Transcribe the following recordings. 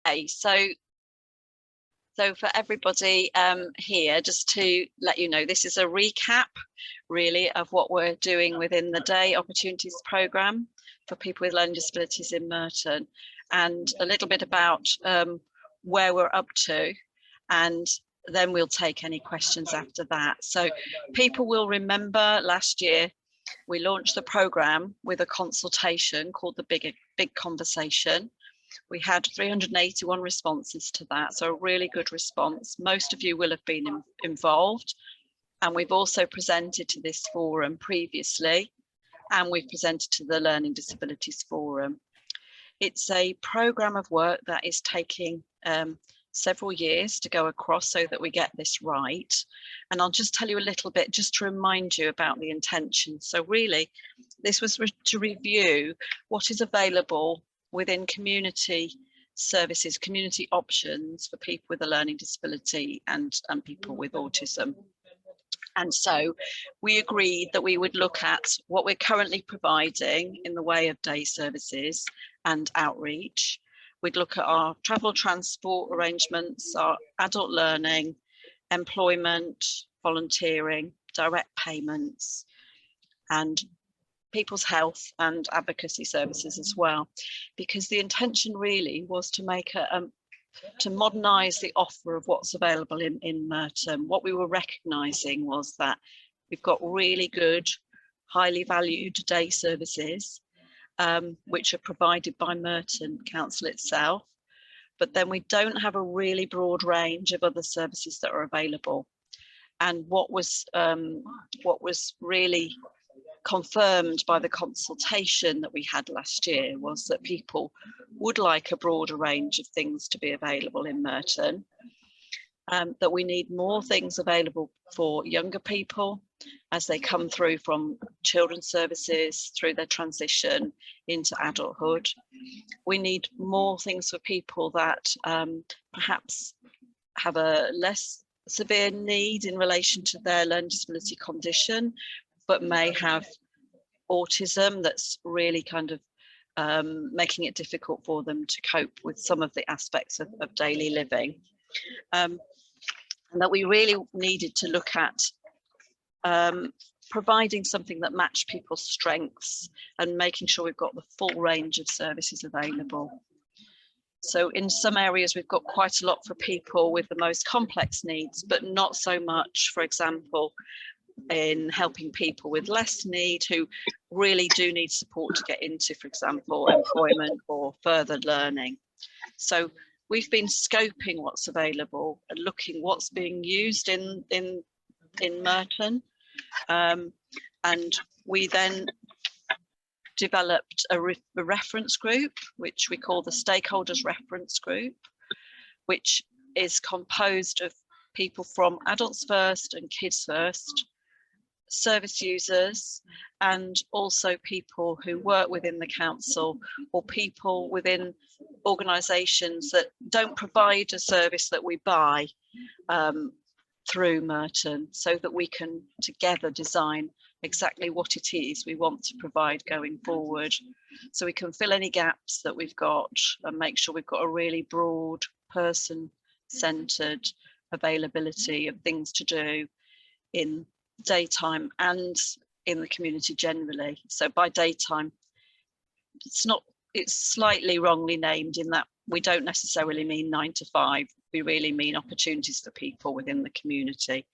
Okay, so for everybody here, just to let you know, this is a recap really of what we're doing within the Day Opportunities Programme for people with learning disabilities in Merton, and a little bit about where we're up to, and then we'll take any questions after that. So people will remember last year we launched the programme with a consultation called the Big Conversation. We had 381 responses to that, so a really good response. Most of you will have been involved, and we've also presented to this forum previously, and we've presented to the Learning Disabilities Forum. It's a programme of work that is taking several years to go across so that we get this right. And I'll just tell you a little bit, just to remind you about the intention. So really, this was to review what is available within community services, community options for people with a learning disability and people with autism. And so we agreed that we would look at what we're currently providing in the way of day services and outreach. We'd look at our travel transport arrangements, our adult learning, employment, volunteering, direct payments, and people's health and advocacy services as well, because the intention really was to make to modernise the offer of what's available in Merton. What we were recognising was that we've got really good, highly valued day services, which are provided by Merton Council itself, but then we don't have a really broad range of other services that are available. And what was really confirmed by the consultation that we had last year was that people would like a broader range of things to be available in Merton, that we need more things available for younger people as they come through from children's services through their transition into adulthood. We need more things for people that perhaps have a less severe need in relation to their learning disability condition, but may have autism that's really kind of making it difficult for them to cope with some of the aspects of daily living. And that we really needed to look at providing something that matched people's strengths and making sure we've got the full range of services available. So in some areas, we've got quite a lot for people with the most complex needs, but not so much, for example, in helping people with less need who really do need support to get into, for example, employment or further learning. So we've been scoping what's available and looking what's being used in Merton, and we then developed a reference group, which we call the Stakeholders Reference Group, which is composed of people from Adults First and Kids First, service users, and also people who work within the council or people within organisations that don't provide a service that we buy through Merton, so that we can together design exactly what it is we want to provide going forward, so we can fill any gaps that we've got and make sure we've got a really broad, person-centred availability of things to do in daytime and in the community generally. So by daytime, it's slightly wrongly named in that we don't necessarily mean 9 to 5, we really mean opportunities for people within the community.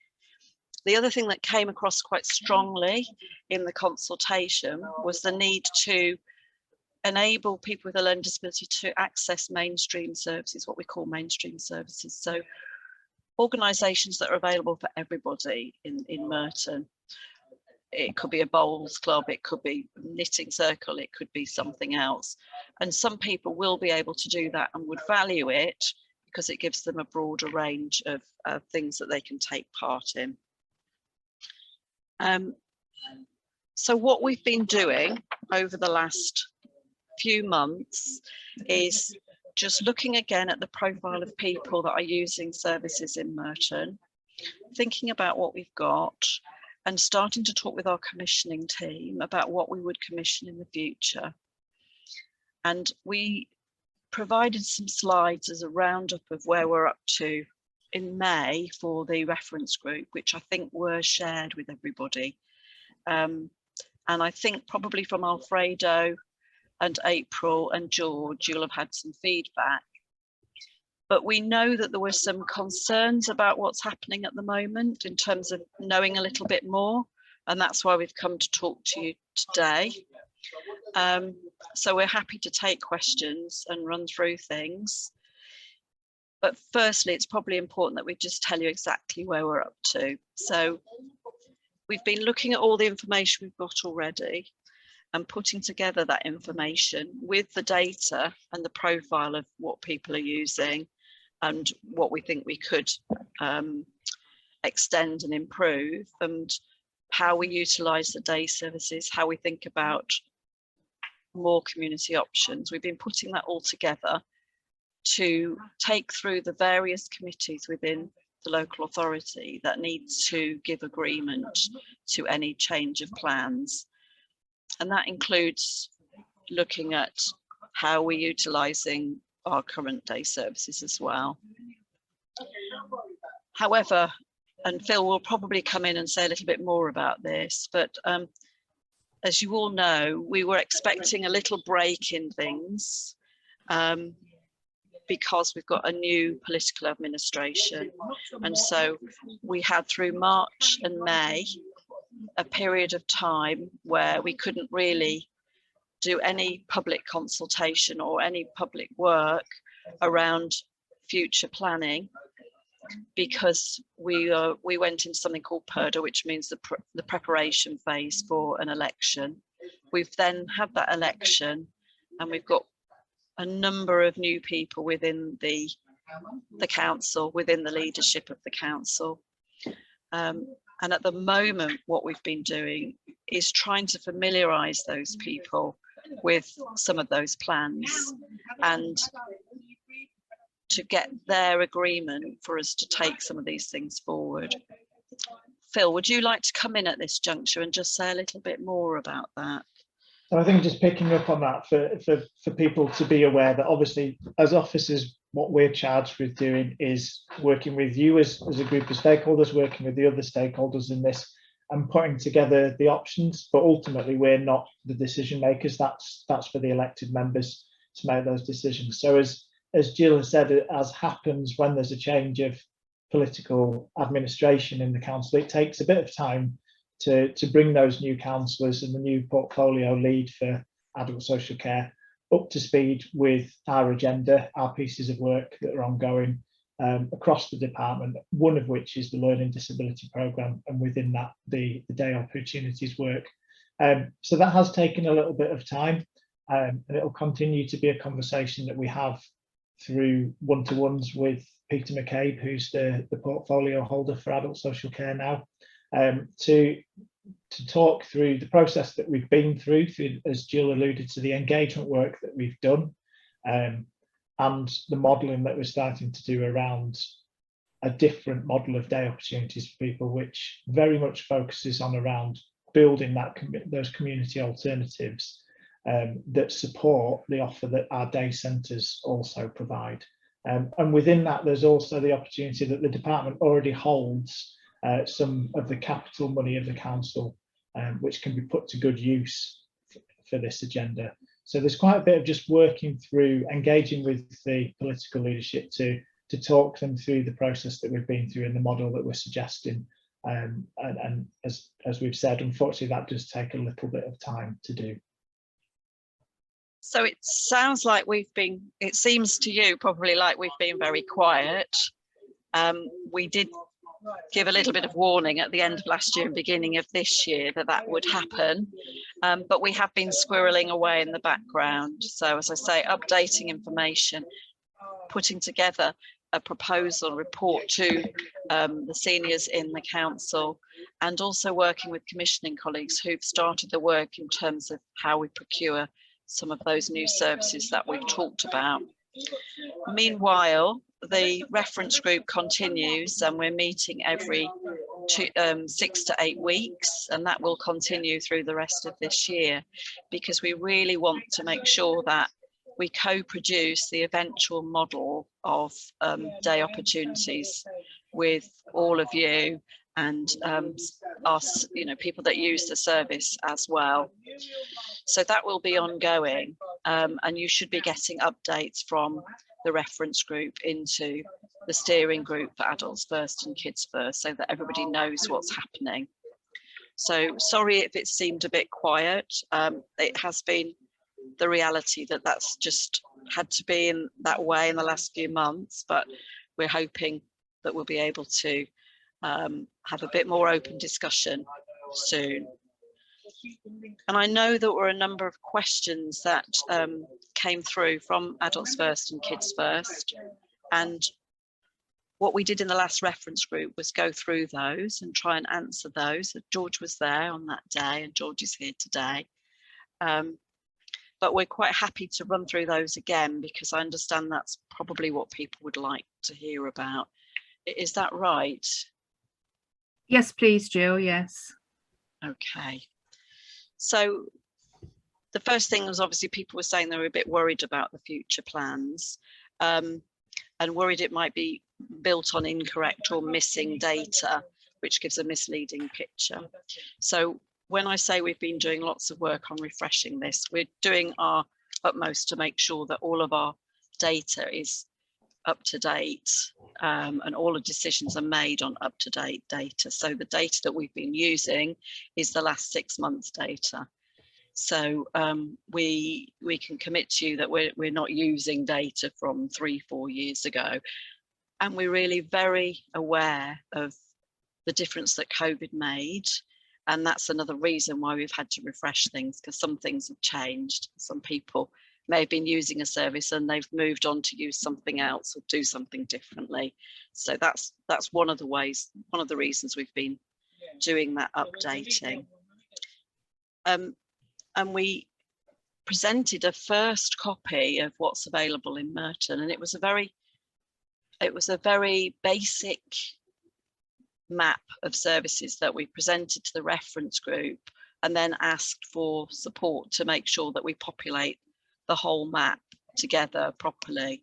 The other thing that came across quite strongly in the consultation was the need to enable people with a learning disability to access mainstream services, what we call mainstream services. So organisations that are available for everybody in Merton. It could be a bowls club, it could be a knitting circle, it could be something else. And some people will be able to do that and would value it because it gives them a broader range of things that they can take part in. So what we've been doing over the last few months is just looking again at the profile of people that are using services in Merton, thinking about what we've got and starting to talk with our commissioning team about what we would commission in the future. And we provided some slides as a roundup of where we're up to in May for the reference group, which I think were shared with everybody. And I think probably from Alfredo and April and George, you'll have had some feedback. But we know that there were some concerns about what's happening at the moment in terms of knowing a little bit more. And that's why we've come to talk to you today. So we're happy to take questions and run through things. But firstly, it's probably important that we just tell you exactly where we're up to. So we've been looking at all the information we've got already and putting together that information with the data and the profile of what people are using and what we think we could extend and improve, and how we utilise the day services, how we think about more community options. We've been putting that all together to take through the various committees within the local authority that needs to give agreement to any change of plans. And that includes looking at how we're utilising our current day services as well. However, and Phil will probably come in and say a little bit more about this, but as you all know, we were expecting a little break in things because we've got a new political administration. And so we had through March and May a period of time where we couldn't really do any public consultation or any public work around future planning, because we went into something called PERDA, which means the preparation phase for an election. We've then had that election, and we've got a number of new people within the council, within the leadership of the council. And at the moment, what we've been doing is trying to familiarise those people with some of those plans and to get their agreement for us to take some of these things forward. Phil, would you like to come in at this juncture and just say a little bit more about that? So I think just picking up on that for people to be aware that obviously as officers, what we're charged with doing is working with you as a group of stakeholders, working with the other stakeholders in this and putting together the options, but ultimately we're not the decision makers. That's for the elected members to make those decisions. So as Jill has said, as happens when there's a change of political administration in the council, it takes a bit of time to bring those new councillors and the new portfolio lead for adult social care up to speed with our agenda, our pieces of work that are ongoing across the department, one of which is the Learning Disability Programme, and within that the day opportunities work. So that has taken a little bit of time, and it'll continue to be a conversation that we have through one-to-ones with Peter McCabe, who's the portfolio holder for adult social care now, to talk through the process that we've been through, as Jill alluded to, the engagement work that we've done, and the modelling that we're starting to do around a different model of day opportunities for people, which very much focuses on around building those community alternatives that support the offer that our day centres also provide. And within that, there's also the opportunity that the department already holds some of the capital money of the council, which can be put to good use for this agenda. So there's quite a bit of just working through, engaging with the political leadership to talk them through the process that we've been through and the model that we're suggesting. And as we've said, unfortunately, that does take a little bit of time to do. So it sounds like it seems to you probably like we've been very quiet. We did give a little bit of warning at the end of last year and beginning of this year that would happen, but we have been squirreling away in the background. So as I say, updating information, putting together a proposal report to the seniors in the council, and also working with commissioning colleagues who've started the work in terms of how we procure some of those new services that we've talked about. Meanwhile, the reference group continues, and we're meeting every 6 to 8 weeks, and that will continue through the rest of this year, because we really want to make sure that we co-produce the eventual model of day opportunities with all of you and us, people that use the service as well. So that will be ongoing, and you should be getting updates from the reference group into the steering group for Adults First and Kids First, so that everybody knows what's happening. So sorry if it seemed a bit quiet. It has been the reality that that's just had to be in that way in the last few months, but we're hoping that we'll be able to have a bit more open discussion soon. And I know there were a number of questions that came through from Adults First and Kids First, and what we did in the last reference group was go through those and try and answer those. George was there on that day and George is here today. But we're quite happy to run through those again, because I understand that's probably what people would like to hear about. Is that right? Yes, please, Jill, yes. Okay. So the first thing was, obviously people were saying they were a bit worried about the future plans, and worried it might be built on incorrect or missing data, which gives a misleading picture. So when I say we've been doing lots of work on refreshing this, we're doing our utmost to make sure that all of our data is up to date, and all the decisions are made on up to date data. So the data that we've been using is the last 6 months data. So we can commit to you that we're not using data from 3-4 years ago. And we're really very aware of the difference that COVID made. And that's another reason why we've had to refresh things, because some things have changed. Some people may have been using a service and they've moved on to use something else or do something differently. So that's one of the ways, one of the reasons we've been doing that updating. And we presented a first copy of what's available in Merton, and it was a very basic map of services that we presented to the reference group, and then asked for support to make sure that we populate the whole map together properly.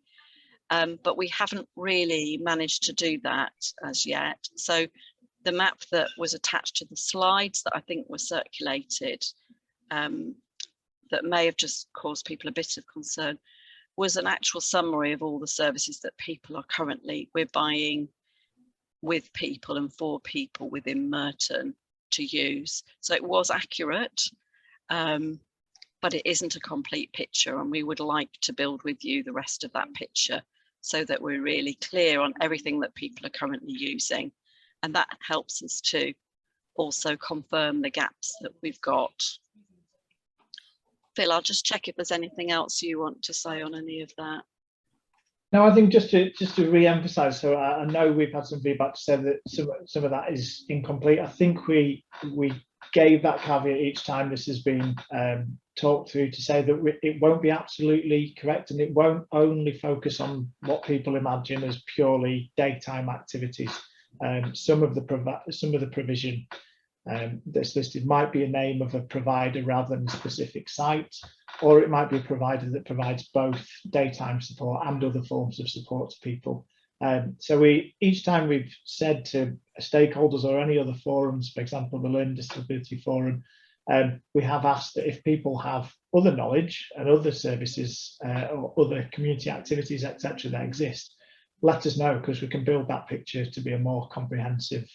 But we haven't really managed to do that as yet. So the map that was attached to the slides that I think were circulated, that may have just caused people a bit of concern, was an actual summary of all the services that people are currently, we're buying with people and for people within Merton to use. So it was accurate, but it isn't a complete picture, and we would like to build with you the rest of that picture so that we're really clear on everything that people are currently using. And that helps us to also confirm the gaps that we've got. Phil, I'll just check if there's anything else you want to say on any of that. No, I think just to re-emphasize, so I know we've had some feedback to say that some of that is incomplete. I think we gave that caveat each time this has been talked through, to say that it won't be absolutely correct, and it won't only focus on what people imagine as purely daytime activities. Some of the provision that's listed might be a name of a provider rather than a specific site, or it might be a provider that provides both daytime support and other forms of support to people. So each time we've said to stakeholders or any other forums, for example, the Learning Disability Forum, we have asked that if people have other knowledge and other services or other community activities, etc., that exist, let us know, because we can build that picture to be a more comprehensive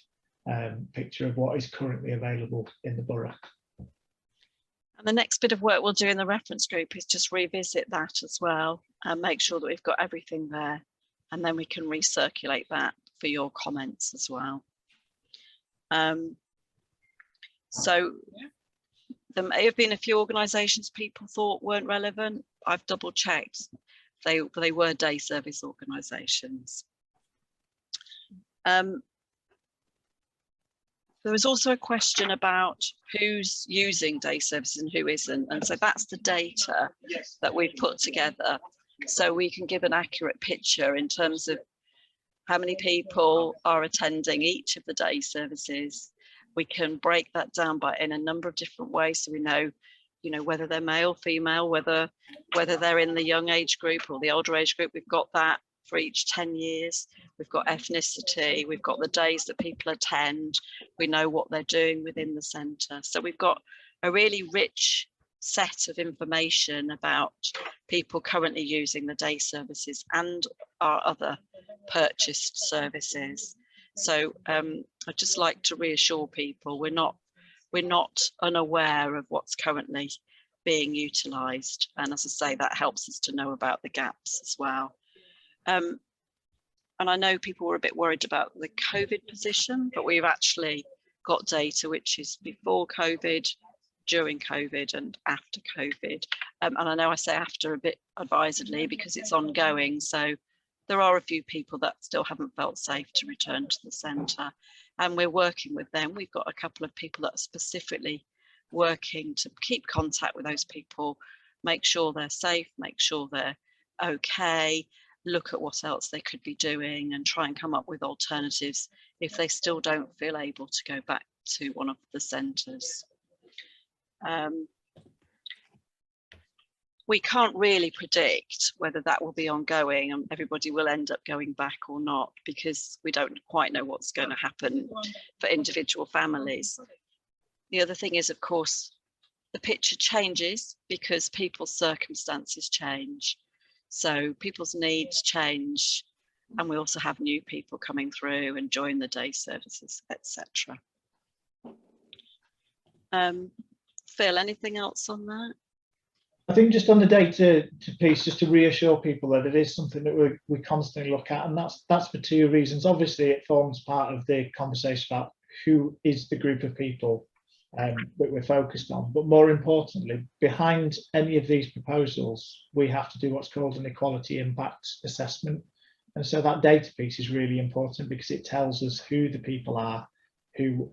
picture of what is currently available in the borough. And the next bit of work we'll do in the reference group is just revisit that as well and make sure that we've got everything there, and then we can recirculate that for your comments as well. So there may have been a few organisations people thought weren't relevant. I've double checked. They were day service organisations. There was also a question about who's using day services and who isn't. And so that's the data that we've put together, so we can give an accurate picture in terms of how many people are attending each of the day services. We can break that down in a number of different ways, so we know you know, whether they're male, female, whether they're in the young age group or the older age group. We've got that for each 10 years. We've got ethnicity, we've got the days that people attend, we know what they're doing within the centre. So we've got a really rich set of information about people currently using the day services and our other purchased services. So I'd just like to reassure people we're not unaware of what's currently being utilised, and as I say, that helps us to know about the gaps as well. And I know people were a bit worried about the COVID position, but we've actually got data which is before COVID, during COVID and after COVID. And I know I say after a bit advisedly because it's ongoing. So there are a few people that still haven't felt safe to return to the centre, and we're working with them. We've got a couple of people that are specifically working to keep contact with those people, make sure they're safe, make sure they're okay, look at what else they could be doing and try and come up with alternatives if they still don't feel able to go back to one of the centres. We can't really predict whether that will be ongoing and everybody will end up going back or not, because we don't quite know what's going to happen for individual families. The other thing is, of course, the picture changes because people's circumstances change. So people's needs change, and we also have new people coming through and join the day services, etc. Phil, anything else on that? I think just on the data piece, just to reassure people that it is something that we constantly look at, and that's for two reasons. Obviously, it forms part of the conversation about who is the group of people that we're focused on. But more importantly, behind any of these proposals, we have to do what's called an equality impact assessment. And so that data piece is really important because it tells us who the people are, the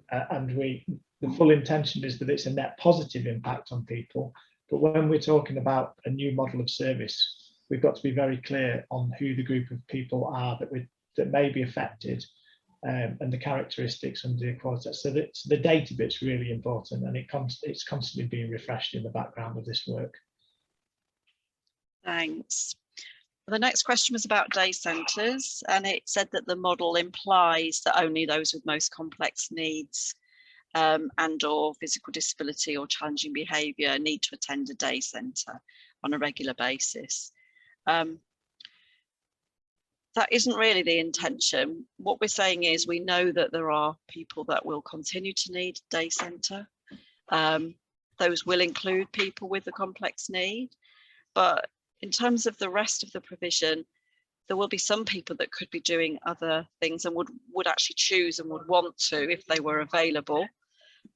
full intention is that it's a net positive impact on people. But when we're talking about a new model of service, we've got to be very clear on who the group of people are that may be affected, and the characteristics and the equality. So the data bit's really important, and it's constantly being refreshed in the background of this work. Thanks. The next question was about day centres, and it said that the model implies that only those with most complex needs and or physical disability or challenging behaviour need to attend a day centre on a regular basis. That isn't really the intention. What we're saying is we know that there are people that will continue to need day centre. Those will include people with a complex need, but in terms of the rest of the provision, there will be some people that could be doing other things and would actually choose and would want to if they were available.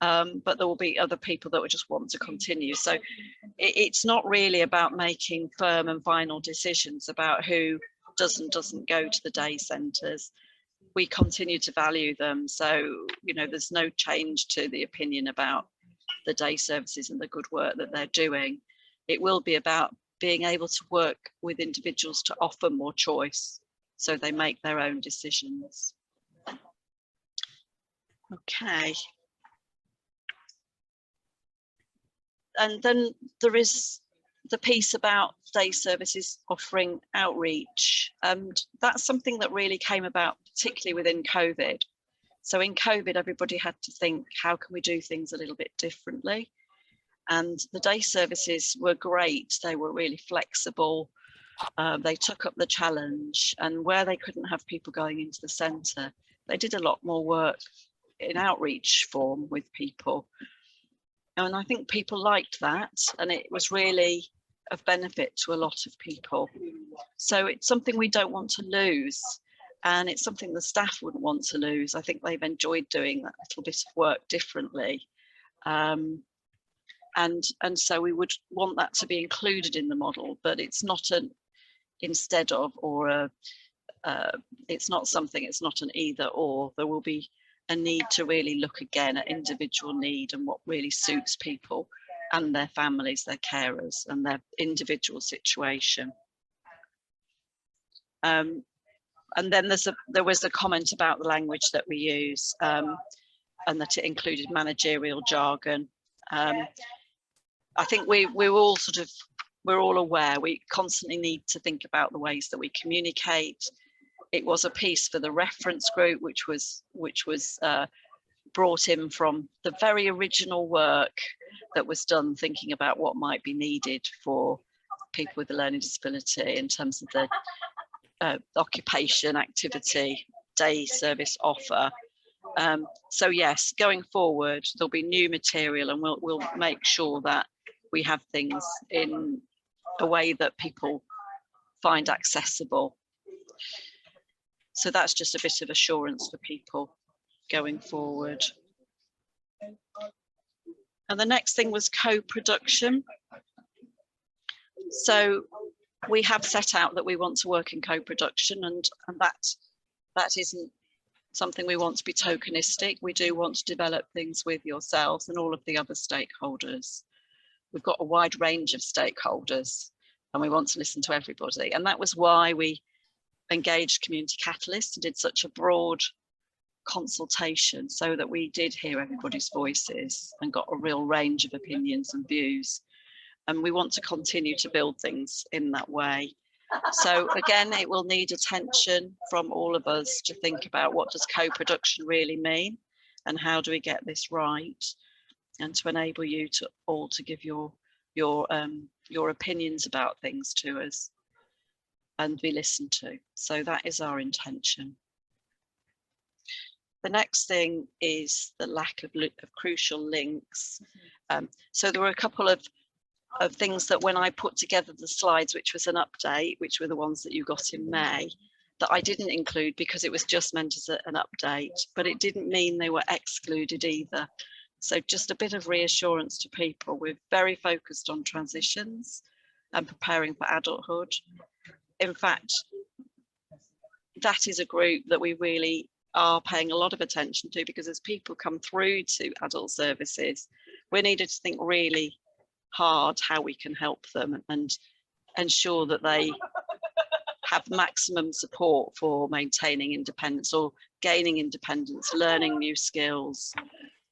But there will be other people that would just want to continue. So it's not really about making firm and final decisions about who does and doesn't go to the day centres. We continue to value them. So, you know, there's no change to the opinion about the day services and the good work that they're doing. It will be about being able to work with individuals to offer more choice so they make their own decisions. Okay. And then there is the piece about day services offering outreach, and that's something that really came about particularly within COVID. So in COVID, everybody had to think, how can we do things a little bit differently? And the day services were great. They were really flexible. They took up the challenge, and where they couldn't have people going into the centre, they did a lot more work in outreach form with people. And I think people liked that, and it was really of benefit to a lot of people. So it's something we don't want to lose, and it's something the staff wouldn't want to lose. I think they've enjoyed doing that little bit of work differently. And so we would want that to be included in the model, but it's not an instead of or it's not something, it's not an either or. There will be a need to really look again at individual need and what really suits people and their families, their carers and their individual situation. And then there was a comment about the language that we use and that it included managerial jargon. I think we're all aware we constantly need to think about the ways that we communicate. It was a piece for the reference group, which was brought in from the very original work that was done thinking about what might be needed for people with a learning disability in terms of the occupation, activity, day service offer. So yes, going forward, there'll be new material, and we'll make sure that we have things in a way that people find accessible. So that's just a bit of assurance for people going forward. And the next thing was co-production. So we have set out that we want to work in co-production, and that isn't something we want to be tokenistic. We do want to develop things with yourselves and all of the other stakeholders. We've got a wide range of stakeholders and we want to listen to everybody. And that was why we engaged Community Catalyst and did such a broad consultation, so that we did hear everybody's voices and got a real range of opinions and views. And we want to continue to build things in that way. So again, it will need attention from all of us to think about what does co-production really mean and how do we get this right, and to enable you to all to give your opinions about things to us and be listened to. So that is our intention. The next thing is the lack of crucial links. So there were a couple of things that when I put together the slides, which was an update, which were the ones that you got in May, that I didn't include because it was just meant as an update, but it didn't mean they were excluded either. So just a bit of reassurance to people. We're very focused on transitions and preparing for adulthood. In fact, that is a group that we really are paying a lot of attention to, because as people come through to adult services, we needed to think really hard how we can help them and ensure that they have maximum support for maintaining independence or gaining independence, learning new skills,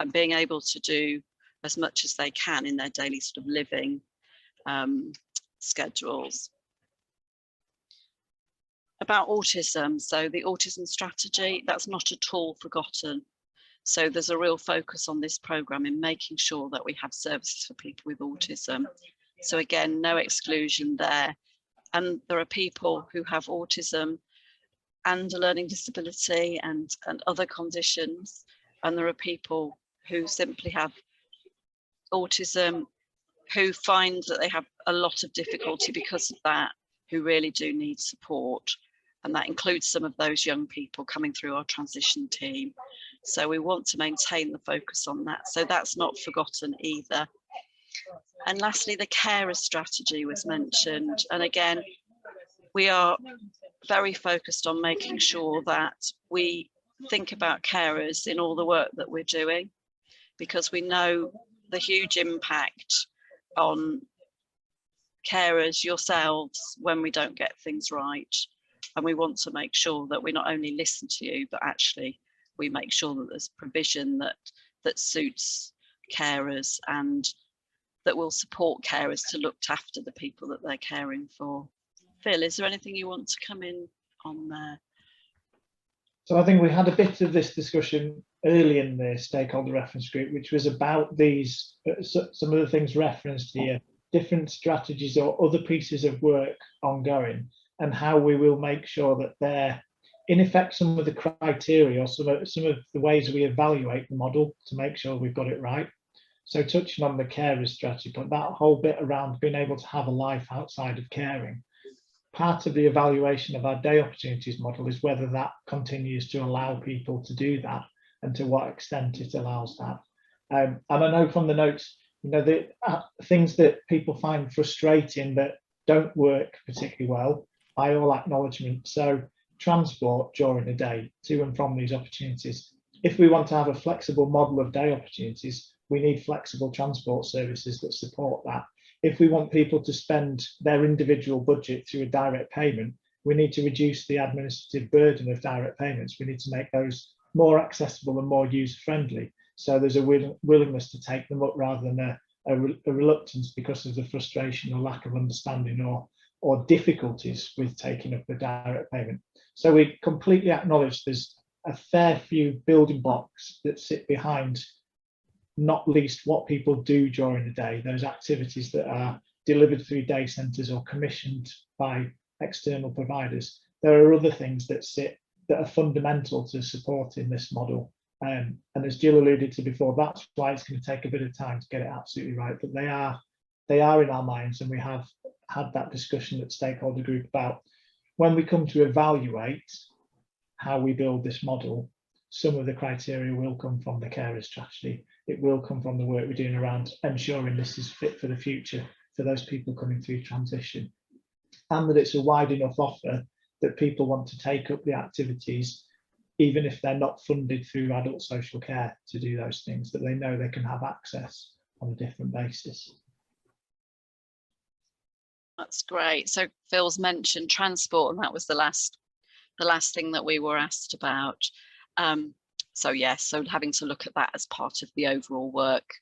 and being able to do as much as they can in their daily sort of living schedules. About autism, so the autism strategy, that's not at all forgotten. So there's a real focus on this programme in making sure that we have services for people with autism. So again, no exclusion there. And there are people who have autism and a learning disability and other conditions. And there are people who simply have autism who find that they have a lot of difficulty because of that, who really do need support. And that includes some of those young people coming through our transition team. So we want to maintain the focus on that. So that's not forgotten either. And lastly, the carer strategy was mentioned. And again, we are very focused on making sure that we think about carers in all the work that we're doing, because we know the huge impact on carers, yourselves, when we don't get things right. And we want to make sure that we not only listen to you, but actually we make sure that there's provision that suits carers and that will support carers to look after the people that they're caring for. Phil, is there anything you want to come in on there? So I think we had a bit of this discussion early in the stakeholder reference group, which was about these, some of the things referenced here, different strategies or other pieces of work ongoing, and how we will make sure that they're, in effect, some of the criteria or some of the ways we evaluate the model to make sure we've got it right. So touching on the carer strategy, but that whole bit around being able to have a life outside of caring. Part of the evaluation of our day opportunities model is whether that continues to allow people to do that and to what extent it allows that. And I know from the notes, you know, the things that people find frustrating that don't work particularly well, by all acknowledgement. So transport during the day to and from these opportunities. If we want to have a flexible model of day opportunities, we need flexible transport services that support that. If we want people to spend their individual budget through a direct payment, we need to reduce the administrative burden of direct payments. We need to make those more accessible and more user-friendly. So there's a willingness to take them up rather than a reluctance because of the frustration or lack of understanding or difficulties with taking up a direct payment. So we completely acknowledge there's a fair few building blocks that sit behind, not least what people do during the day, those activities that are delivered through day centres or commissioned by external providers. There are other things that are fundamental to supporting this model. And as Jill alluded to before, that's why it's going to take a bit of time to get it absolutely right. But they are in our minds, and we have had that discussion at stakeholder group about when we come to evaluate how we build this model, some of the criteria will come from the carer strategy. It will come from the work we're doing around ensuring this is fit for the future for those people coming through transition, and that it's a wide enough offer that people want to take up the activities, even if they're not funded through adult social care to do those things, that they know they can have access on a different basis. That's great. So Phil's mentioned transport, and that was the last thing that we were asked about. So yes, so having to look at that as part of the overall work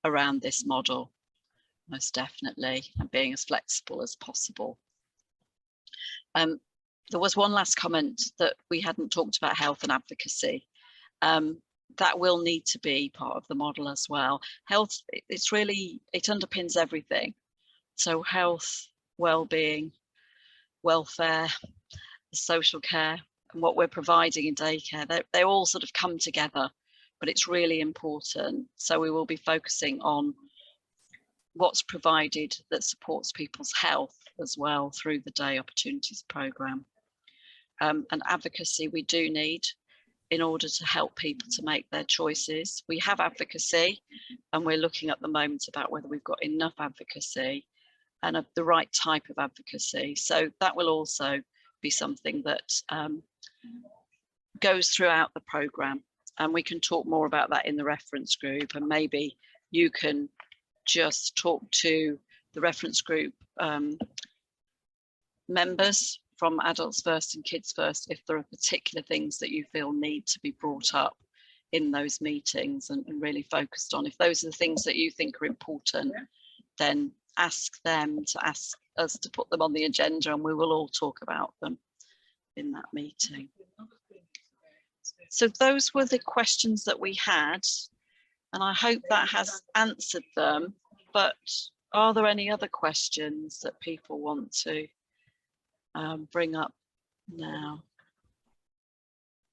around this model, most definitely, and being as flexible as possible. There was one last comment that we hadn't talked about, health and advocacy. That will need to be part of the model as well. Health, it underpins everything. So health, well-being, welfare, social care, and what we're providing in daycare, they all sort of come together, but it's really important. So we will be focusing on what's provided that supports people's health as well through the Day Opportunities programme. And advocacy we do need in order to help people to make their choices. We have advocacy, and we're looking at the moment about whether we've got enough advocacy and the right type of advocacy. So that will also be something that goes throughout the programme, and we can talk more about that in the reference group, and maybe you can just talk to the reference group members from Adults First and Kids First if there are particular things that you feel need to be brought up in those meetings and really focused on. If those are the things that you think are important, then ask them to ask us to put them on the agenda, and we will all talk about them in that meeting. So those were the questions that we had, and I hope that has answered them. But are there any other questions that people want to bring up now?